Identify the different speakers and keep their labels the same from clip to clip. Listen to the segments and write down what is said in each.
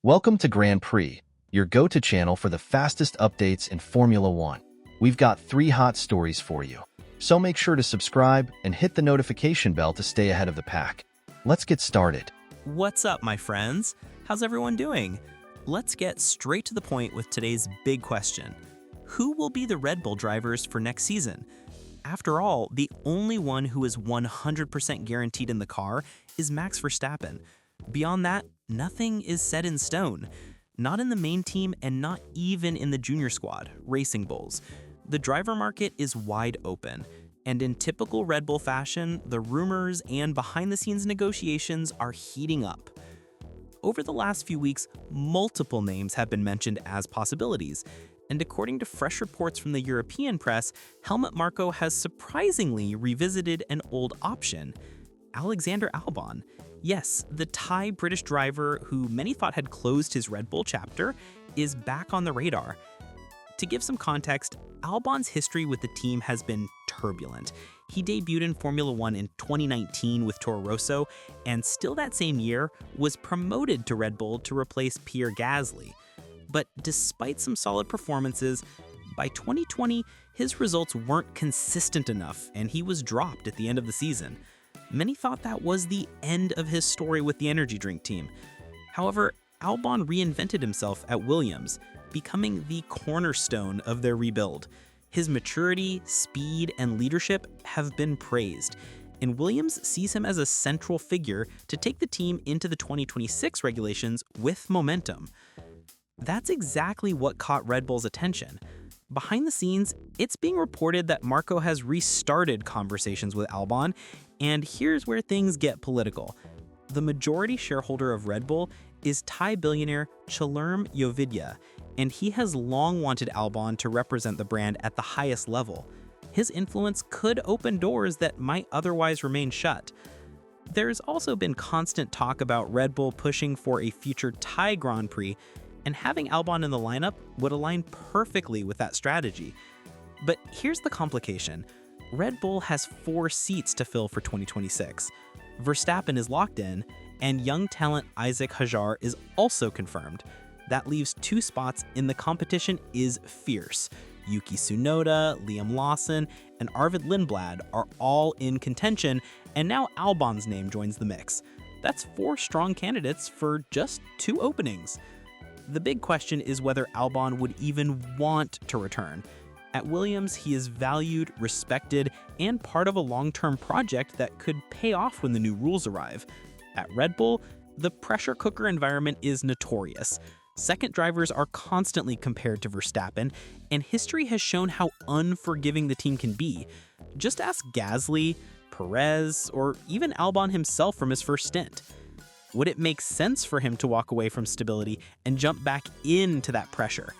Speaker 1: Welcome to Grand Prix, your go-to channel for the fastest updates in Formula One. We've got 3 hot stories for you, so make sure to subscribe and hit the notification bell to stay ahead of the pack. Let's get started.
Speaker 2: What's up, my friends? How's everyone doing? Let's get straight to the point with today's big question. Who will be the Red Bull drivers for next season? After all, the only one who is 100% guaranteed in the car is Max Verstappen. Beyond that, nothing is set in stone. Not in the main team and not even in the junior squad, Racing Bulls. The driver market is wide open, and in typical Red Bull fashion, the rumors and behind-the-scenes negotiations are heating up. Over the last few weeks, multiple names have been mentioned as possibilities, and according to fresh reports from the European press, Helmut Marko has surprisingly revisited an old option: Alexander Albon. Yes, the Thai British driver who many thought had closed his Red Bull chapter is back on the radar. To give some context, Albon's history with the team has been turbulent. He debuted in Formula One in 2019 with Toro Rosso, and still that same year was promoted to Red Bull to replace Pierre Gasly. But despite some solid performances, by 2020, his results weren't consistent enough, and he was dropped at the end of the season. Many thought that was the end of his story with the energy drink team. However, Albon reinvented himself at Williams, becoming the cornerstone of their rebuild. His maturity, speed, and leadership have been praised, and Williams sees him as a central figure to take the team into the 2026 regulations with momentum. That's exactly what caught Red Bull's attention. Behind the scenes, it's being reported that Marko has restarted conversations with Albon, and here's where things get political. The majority shareholder of Red Bull is Thai billionaire Chalerm Yovidya, and he has long wanted Albon to represent the brand at the highest level. His influence could open doors that might otherwise remain shut. There's also been constant talk about Red Bull pushing for a future Thai Grand Prix, and having Albon in the lineup would align perfectly with that strategy. But here's the complication. Red Bull has 4 seats to fill for 2026. Verstappen is locked in, and young talent Isaac Hajar is also confirmed. That leaves 2 spots, and the competition is fierce. Yuki Tsunoda, Liam Lawson, and Arvid Lindblad are all in contention, and now Albon's name joins the mix. That's 4 strong candidates for just 2 openings. The big question is whether Albon would even want to return. At Williams, he is valued, respected, and part of a long-term project that could pay off when the new rules arrive. At Red Bull, the pressure cooker environment is notorious. Second drivers are constantly compared to Verstappen, and history has shown how unforgiving the team can be. Just ask Gasly, Perez, or even Albon himself from his first stint. Would it make sense for him to walk away from stability and jump back into that pressure?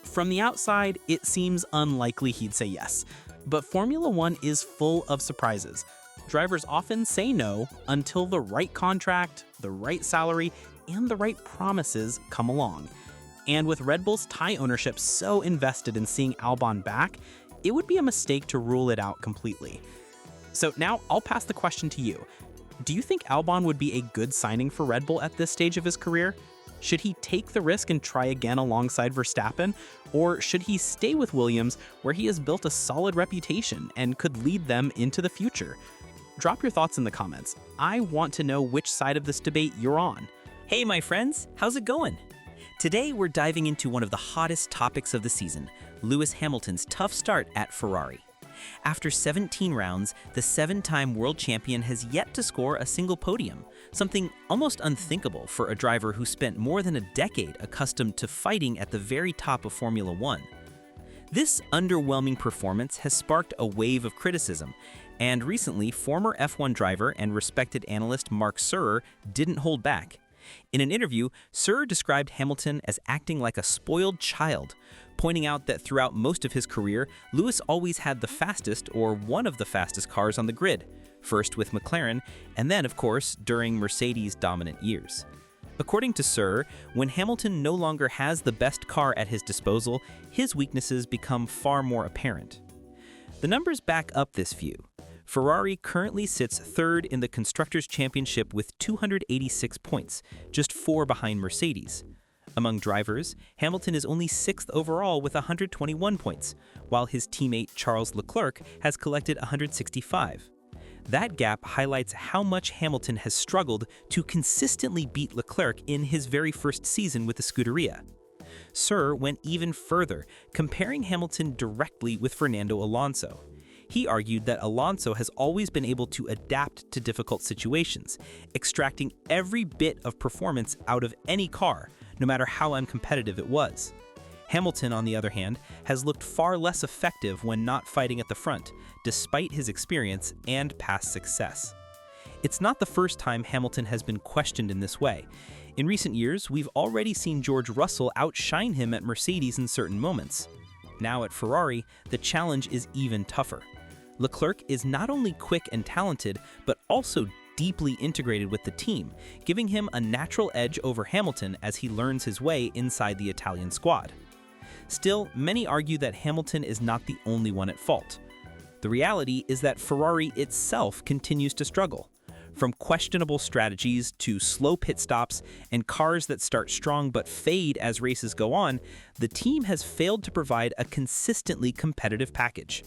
Speaker 2: From the outside, it seems unlikely he'd say yes, but Formula One is full of surprises. Drivers often say no until the right contract, the right salary, and the right promises come along. And with Red Bull's Thai ownership so invested in seeing Albon back, it would be a mistake to rule it out completely. So now I'll pass the question to you. Do you think Albon would be a good signing for Red Bull at this stage of his career? Should he take the risk and try again alongside Verstappen? Or should he stay with Williams, where he has built a solid reputation and could lead them into the future? Drop your thoughts in the comments. I want to know which side of this debate you're on.
Speaker 3: Hey my friends, how's it going? Today we're diving into one of the hottest topics of the season, Lewis Hamilton's tough start at Ferrari. After 17 rounds, the 7-time world champion has yet to score a single podium, something almost unthinkable for a driver who spent more than a decade accustomed to fighting at the very top of Formula One. This underwhelming performance has sparked a wave of criticism, and recently former F1 driver and respected analyst Mark Surer didn't hold back. In an interview, Surer described Hamilton as acting like a spoiled child, pointing out that throughout most of his career, Lewis always had the fastest or one of the fastest cars on the grid, first with McLaren, and then, of course, during Mercedes' dominant years. According to Surer, when Hamilton no longer has the best car at his disposal, his weaknesses become far more apparent. The numbers back up this view. Ferrari currently sits third in the Constructors' Championship with 286 points, just 4 behind Mercedes. Among drivers, Hamilton is only 6th overall with 121 points, while his teammate Charles Leclerc has collected 165. That gap highlights how much Hamilton has struggled to consistently beat Leclerc in his very first season with the Scuderia. Sir went even further, comparing Hamilton directly with Fernando Alonso. He argued that Alonso has always been able to adapt to difficult situations, extracting every bit of performance out of any car, no matter how uncompetitive it was. Hamilton, on the other hand, has looked far less effective when not fighting at the front, despite his experience and past success. It's not the first time Hamilton has been questioned in this way. In recent years, we've already seen George Russell outshine him at Mercedes in certain moments. Now at Ferrari, the challenge is even tougher. Leclerc is not only quick and talented, but also deeply integrated with the team, giving him a natural edge over Hamilton as he learns his way inside the Italian squad. Still, many argue that Hamilton is not the only one at fault. The reality is that Ferrari itself continues to struggle. From questionable strategies to slow pit stops and cars that start strong but fade as races go on, the team has failed to provide a consistently competitive package.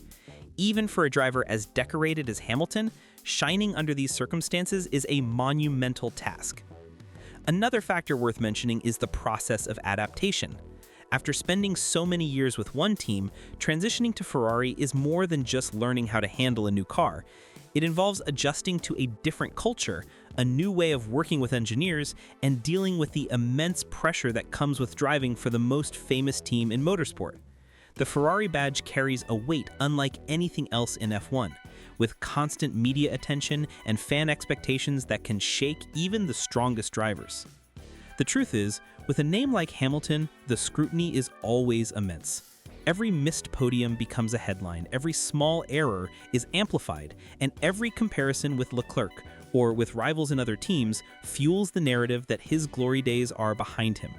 Speaker 3: Even for a driver as decorated as Hamilton, shining under these circumstances is a monumental task. Another factor worth mentioning is the process of adaptation. After spending so many years with one team, transitioning to Ferrari is more than just learning how to handle a new car. It involves adjusting to a different culture, a new way of working with engineers, and dealing with the immense pressure that comes with driving for the most famous team in motorsport. The Ferrari badge carries a weight unlike anything else in F1, with constant media attention and fan expectations that can shake even the strongest drivers. The truth is, with a name like Hamilton, the scrutiny is always immense. Every missed podium becomes a headline, every small error is amplified, and every comparison with Leclerc, or with rivals in other teams, fuels the narrative that his glory days are behind him.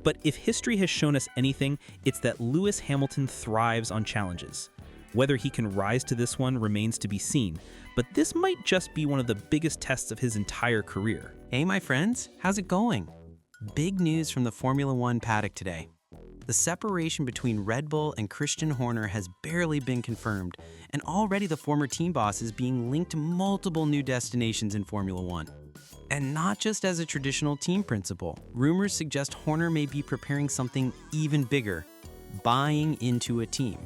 Speaker 3: But if history has shown us anything, it's that Lewis Hamilton thrives on challenges. Whether he can rise to this one remains to be seen, but this might just be one of the biggest tests of his entire career.
Speaker 2: Hey my friends, how's it going? Big news from the Formula One paddock today. The separation between Red Bull and Christian Horner has barely been confirmed, and already the former team boss is being linked to multiple new destinations in Formula One. And not just as a traditional team principal, rumors suggest Horner may be preparing something even bigger, buying into a team.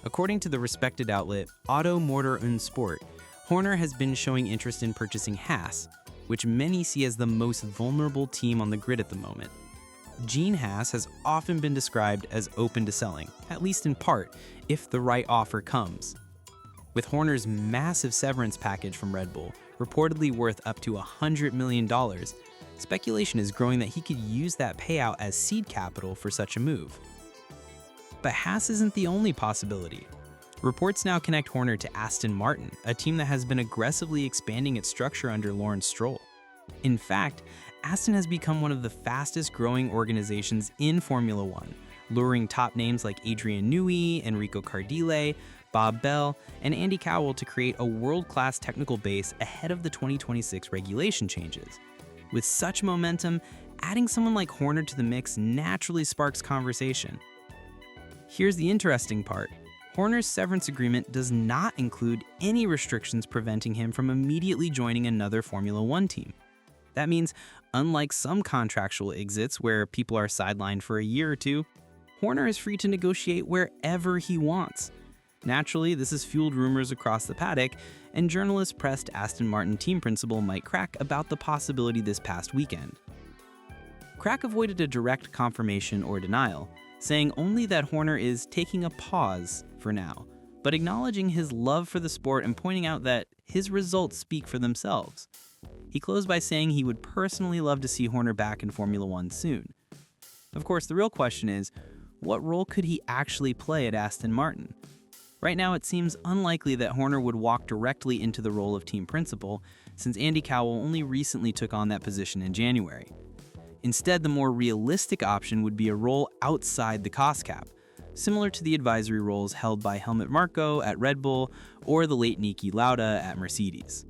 Speaker 2: According to the respected outlet Auto Motor und Sport, Horner has been showing interest in purchasing Haas, which many see as the most vulnerable team on the grid at the moment. Gene Haas has often been described as open to selling, at least in part, if the right offer comes. With Horner's massive severance package from Red Bull, reportedly worth up to $100 million, speculation is growing that he could use that payout as seed capital for such a move. But Haas isn't the only possibility. Reports now connect Horner to Aston Martin, a team that has been aggressively expanding its structure under Lawrence Stroll. In fact, Aston has become one of the fastest growing organizations in Formula One, luring top names like Adrian Newey, Enrico Cardile, Bob Bell, and Andy Cowell to create a world-class technical base ahead of the 2026 regulation changes. With such momentum, adding someone like Horner to the mix naturally sparks conversation. Here's the interesting part. Horner's severance agreement does not include any restrictions preventing him from immediately joining another Formula One team. That means, unlike some contractual exits where people are sidelined for a year or two, Horner is free to negotiate wherever he wants. Naturally, this has fueled rumors across the paddock, and journalists pressed Aston Martin team principal Mike Crack about the possibility this past weekend. Crack avoided a direct confirmation or denial, saying only that Horner is taking a pause for now, but acknowledging his love for the sport and pointing out that his results speak for themselves. He closed by saying he would personally love to see Horner back in Formula One soon. Of course, the real question is, what role could he actually play at Aston Martin? Right now, it seems unlikely that Horner would walk directly into the role of team principal, since Andy Cowell only recently took on that position in January. Instead, the more realistic option would be a role outside the cost cap, similar to the advisory roles held by Helmut Marko at Red Bull or the late Niki Lauda at Mercedes.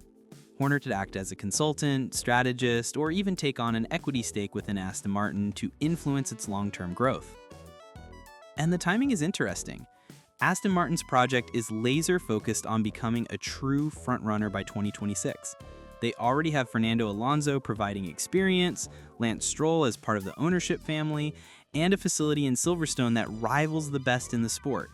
Speaker 2: Horner could act as a consultant, strategist, or even take on an equity stake within Aston Martin to influence its long-term growth. And the timing is interesting. Aston Martin's project is laser-focused on becoming a true frontrunner by 2026. They already have Fernando Alonso providing experience, Lance Stroll as part of the ownership family, and a facility in Silverstone that rivals the best in the sport.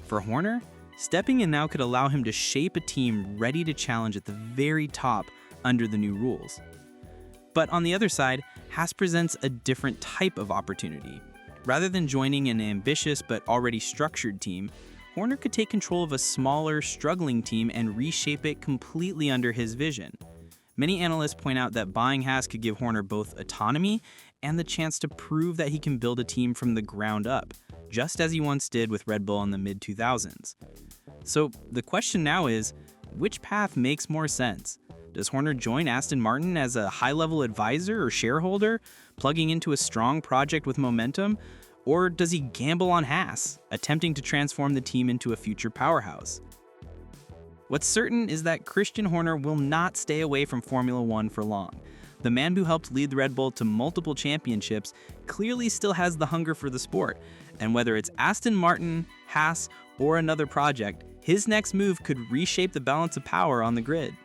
Speaker 2: For Horner, stepping in now could allow him to shape a team ready to challenge at the very top under the new rules. But on the other side, Haas presents a different type of opportunity. Rather than joining an ambitious but already structured team, Horner could take control of a smaller, struggling team and reshape it completely under his vision. Many analysts point out that buying Haas could give Horner both autonomy and the chance to prove that he can build a team from the ground up, just as he once did with Red Bull in the mid-2000s. So the question now is, which path makes more sense? Does Horner join Aston Martin as a high-level advisor or shareholder, plugging into a strong project with momentum? Or does he gamble on Haas, attempting to transform the team into a future powerhouse? What's certain is that Christian Horner will not stay away from Formula One for long. The man who helped lead the Red Bull to multiple championships clearly still has the hunger for the sport, and whether it's Aston Martin, Haas, or another project, his next move could reshape the balance of power on the grid.